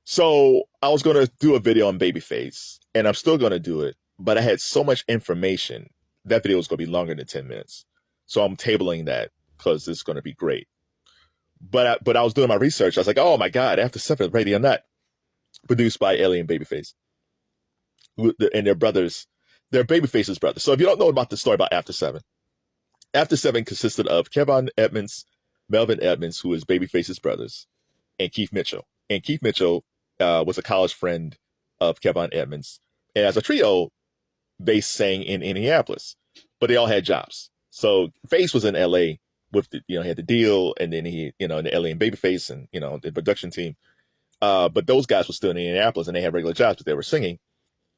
So I was going to do a video on Babyface, and I'm still going to do it, but I had so much information. That video was going to be longer than 10 minutes. So I'm tabling that because it's going to be great. But I was doing my research. I was like, oh my God, After Seven, Radio Nut, produced by Ellie and Babyface. And their brothers, they're Babyface's brothers. So if you don't know about the story about After Seven consisted of Kevon Edmonds, Melvin Edmonds, who is Babyface's brothers, and Keith Mitchell. And Keith Mitchell was a college friend of Kevon Edmonds. And as a trio, they sang in Indianapolis, but they all had jobs. So Face was in LA with he had the deal, and then he, in the LA and Babyface and, the production team. But those guys were still in Indianapolis and they had regular jobs, but they were singing.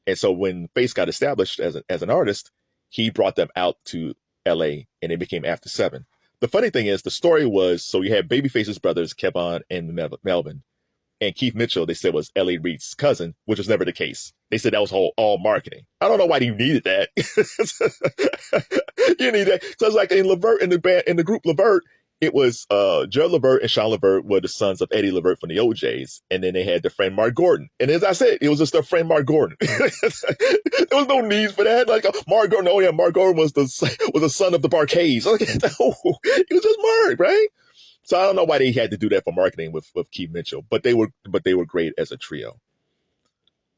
And so when Face got established as an artist, he brought them out to LA and they became After Seven. The funny thing is, the story was, so you had Babyface's brothers, Kevon and Melvin, and Keith Mitchell, they said, was L.A. Reid's cousin, which was never the case. They said that was all marketing. I don't know why you needed that. You need that. So it's like in Levert, in the group Levert, it was Gerald Levert and Sean Levert were the sons of Eddie Levert from the OJs. And then they had their friend Mark Gordon. And as I said, it was just their friend Mark Gordon. There was no need for that. Like Mark Gordon, Mark Gordon was the son of the Barcades. Like, no, it was just Mark, right? So I don't know why they had to do that for marketing with Keith Mitchell, but they were great as a trio.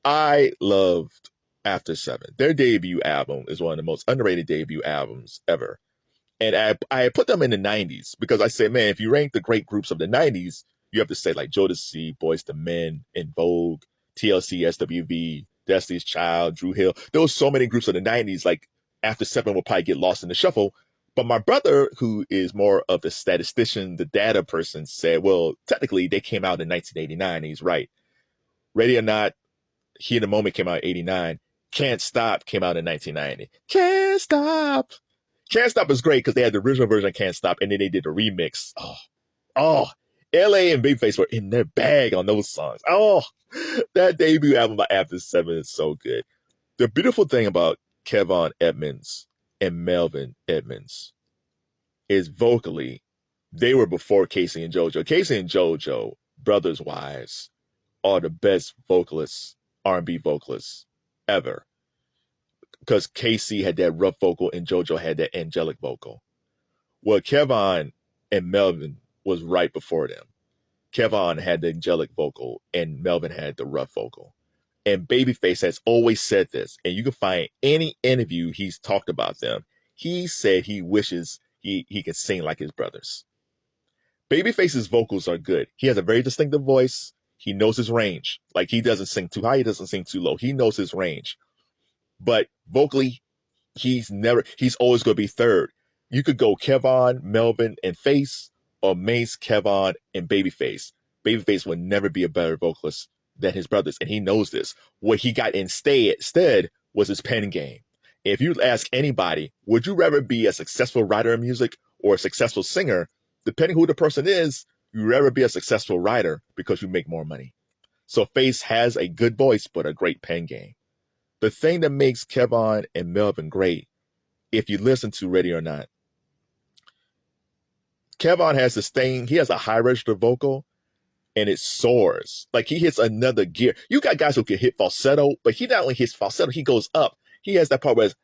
I loved After Seven. Their debut album is one of the most underrated debut albums ever. And I put them in the 90s because I said, man, if you rank the great groups of the 90s, you have to say like Jodeci, Boyz II Men, In Vogue, TLC, SWV, Destiny's Child, Dru Hill. There were so many groups of the 90s, like After Seven will probably get lost in the shuffle. But my brother, who is more of the statistician, the data person, said, well, technically they came out in 1989. He's right. Ready or Not, Heat in the Moment came out in 89. Can't Stop came out in 1990. Can't Stop. Can't Stop is great because they had the original version of Can't Stop and then they did a remix. Oh, LA and Babyface were in their bag on those songs. Oh, that debut album by After Seven is so good. The beautiful thing about Kevon Edmonds and Melvin Edmonds is vocally, they were before K-Ci and JoJo. K-Ci and JoJo, brothers wives, are the best vocalists, R&B vocalists ever. Because K-Ci had that rough vocal and JoJo had that angelic vocal. Well, Kevon and Melvin was right before them. Kevon had the angelic vocal and Melvin had the rough vocal. And Babyface has always said this, and you can find any interview he's talked about them. He said he wishes he could sing like his brothers. Babyface's vocals are good. He has a very distinctive voice. He knows his range. Like, he doesn't sing too high, he doesn't sing too low. He knows his range. But vocally, he's always going to be third. You could go Kevon, Melvin, and Face, or Mace, Kevon, and Babyface. Babyface would never be a better vocalist than his brothers, and he knows this. What he got instead was his pen game. If you ask anybody, would you rather be a successful writer of music or a successful singer? Depending who the person is, you'd rather be a successful writer because you make more money. So Face has a good voice, but a great pen game. The thing that makes Kevon and Melvin great, if you listen to Ready or Not, Kevon has this thing, he has a high register vocal, and it soars. Like, he hits another gear. You got guys who can hit falsetto, but he not only hits falsetto, he goes up. He has that part where it's,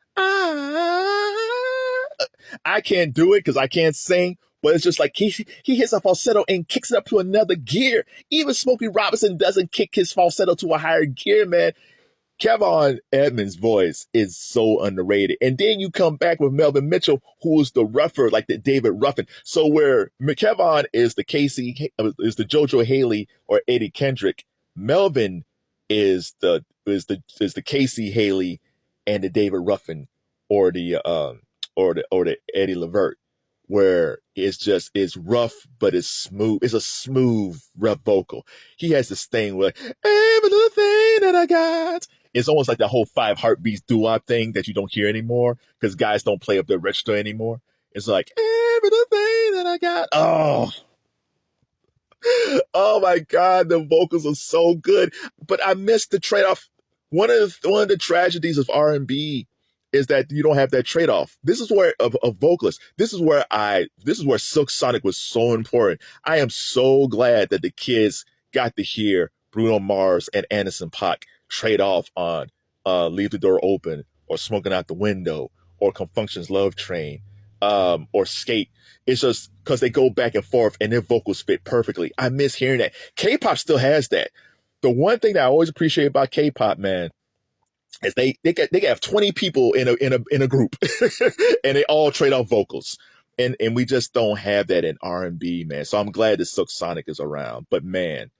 I can't do it because I can't sing, but it's just like he hits a falsetto and kicks it up to another gear. Even Smokey Robinson doesn't kick his falsetto to a higher gear, man. Kevon Edmonds' voice is so underrated. And then you come back with Melvin Mitchell, who is the rougher, like the David Ruffin. So where Kevon is the K-Ci, is the JoJo Hailey or Eddie Kendrick, Melvin is the K-Ci Hailey and the David Ruffin or the Eddie Levert, where it's rough, but it's smooth. It's a smooth, rough vocal. He has this thing where every little thing that I got. It's almost like the whole 5 Heartbeats doo-wop thing that you don't hear anymore because guys don't play up their register anymore. It's like every little thing that I got. Oh my God, the vocals are so good. But I missed the trade-off. One of the tragedies of R&B is that you don't have that trade-off. This is where a vocalist, this is where Silk Sonic was so important. I am so glad that the kids got to hear Bruno Mars and Anderson .Paak trade off on Leave the Door Open or Smoking Out the Window or Confunction's Love Train or Skate. It's just because they go back and forth and their vocals fit perfectly. I miss hearing that. K-pop still has that. The one thing that I always appreciate about K-pop, man, is they have 20 people in a group and they all trade off vocals. And we just don't have that in R&B, man. So I'm glad that Silk Sonic is around. But man,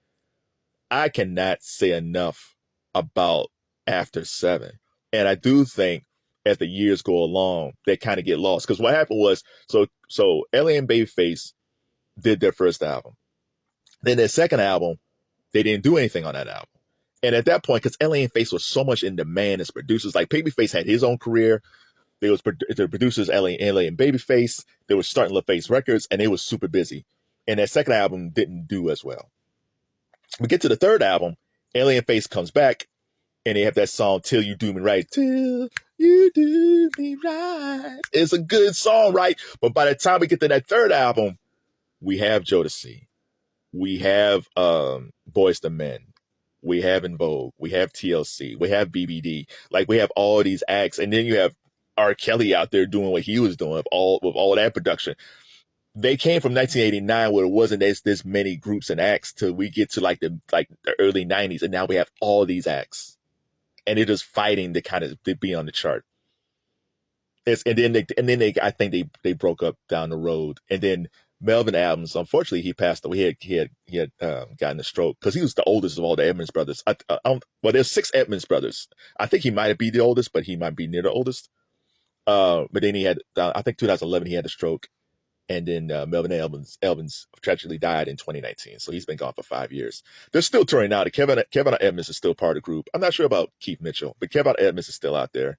I cannot say enough about After 7. And I do think as the years go along, they kind of get lost. Because what happened was, so Ellie and Babyface did their first album. Then their second album, they didn't do anything on that album. And at that point, because Ellie and Face was so much in demand as producers, like Babyface had his own career. There was the producers, Ellie and Babyface. They were starting LaFace Records, and they was super busy. And that second album didn't do as well. We get to the third album, Ellie and Face comes back, and they have that song, Till You Do Me Right. Till You Do Me Right. It's a good song, right? But by the time we get to that third album, we have Jodeci. We have Boyz II Men. We have In Vogue. We have TLC. We have BBD. Like, we have all these acts. And then you have R. Kelly out there doing what he was doing with all that production. They came from 1989 where it wasn't this many groups and acts till we get to like the early 90s. And now we have all these acts. And they're just fighting to be on the chart. And then they I think they broke up down the road. And then Melvin Edmonds, unfortunately, he passed away. He had gotten a stroke because he was the oldest of all the Edmonds brothers. Well, there's 6 Edmonds brothers. I think he might be the oldest, but he might be near the oldest. But then he had, I think 2011, he had a stroke. And then Melvin Edmonds tragically died in 2019. So he's been gone for 5 years. They're still touring now. Kevon Edmonds is still part of the group. I'm not sure about Keith Mitchell, but Kevon Edmonds is still out there.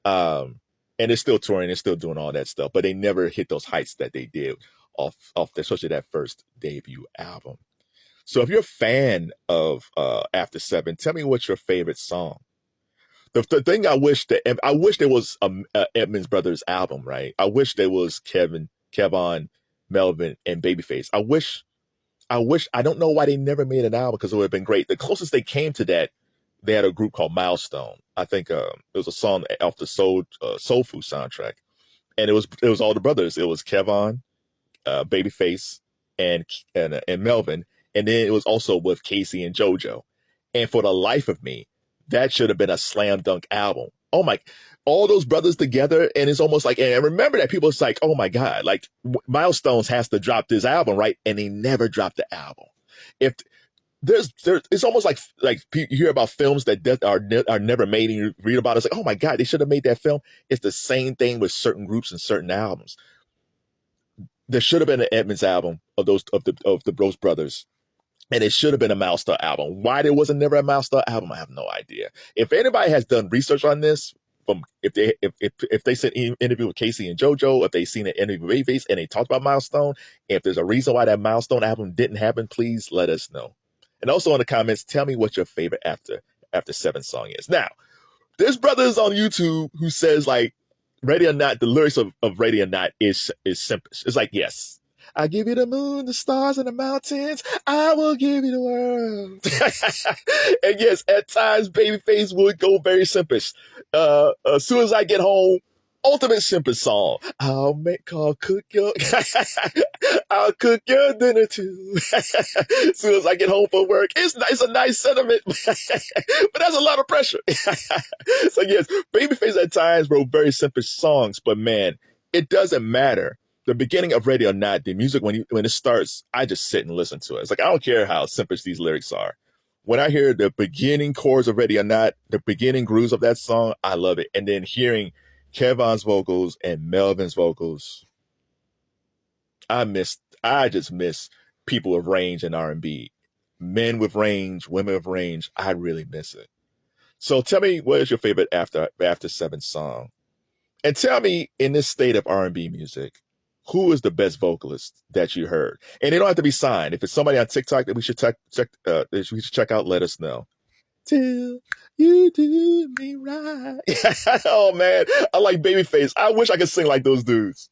And they're still touring. They're still doing all that stuff. But they never hit those heights that they did off especially that first debut album. So if you're a fan of After 7, tell me what's your favorite song. The thing I wish there was a Edmonds Brothers album, right? I wish there was Kevon, Melvin, and Babyface. I don't know why they never made an album because it would have been great. The closest they came to that, they had a group called Milestone. I think it was a song off the Soulful soundtrack. And it was all the brothers. It was Kevon, Babyface, and Melvin. And then it was also with K-Ci and JoJo. And for the life of me, that should have been a slam dunk album. Oh my, all those brothers together. And it's almost like, and I remember that people was like, oh my God, like Milestones has to drop this album, right? And they never dropped the album. If it's almost like you hear about films that are never made and you read about it. It's like, oh my God, they should have made that film. It's the same thing with certain groups and certain albums. There should have been an Edmonds album of those brothers. And it should have been a Milestone album. Why there wasn't never a Milestone album, I have no idea. If anybody has done research on this, if they said an interview with K-Ci and JoJo, if they seen an interview with Babyface and they talked about Milestone, if there's a reason why that Milestone album didn't happen, please let us know. And also in the comments, tell me what your favorite After 7 song is. Now, there's brothers on YouTube who says like, Ready or Not, the lyrics of Ready or Not is simple. It's like, yes. I give you the moon, the stars, and the mountains. I will give you the world. And yes, at times, Babyface would go very simpish. As soon as I get home, ultimate simpish song. I'll cook your dinner too. As soon as I get home from work, it's a nice sentiment, but that's a lot of pressure. So yes, Babyface at times wrote very simpish songs, but man, it doesn't matter. The beginning of Ready or Not, the music, when it starts, I just sit and listen to it. It's like, I don't care how simple these lyrics are. When I hear the beginning chords of Ready or Not, the beginning grooves of that song, I love it. And then hearing Kevon's vocals and Melvin's vocals, I just miss people with range in R&B. Men with range, women with range, I really miss it. So tell me, what is your favorite After 7 song? And tell me, in this state of R&B music, who is the best vocalist that you heard? And they don't have to be signed. If it's somebody on TikTok that we should check out, let us know. Till you do me right. Oh man, I like Babyface. I wish I could sing like those dudes.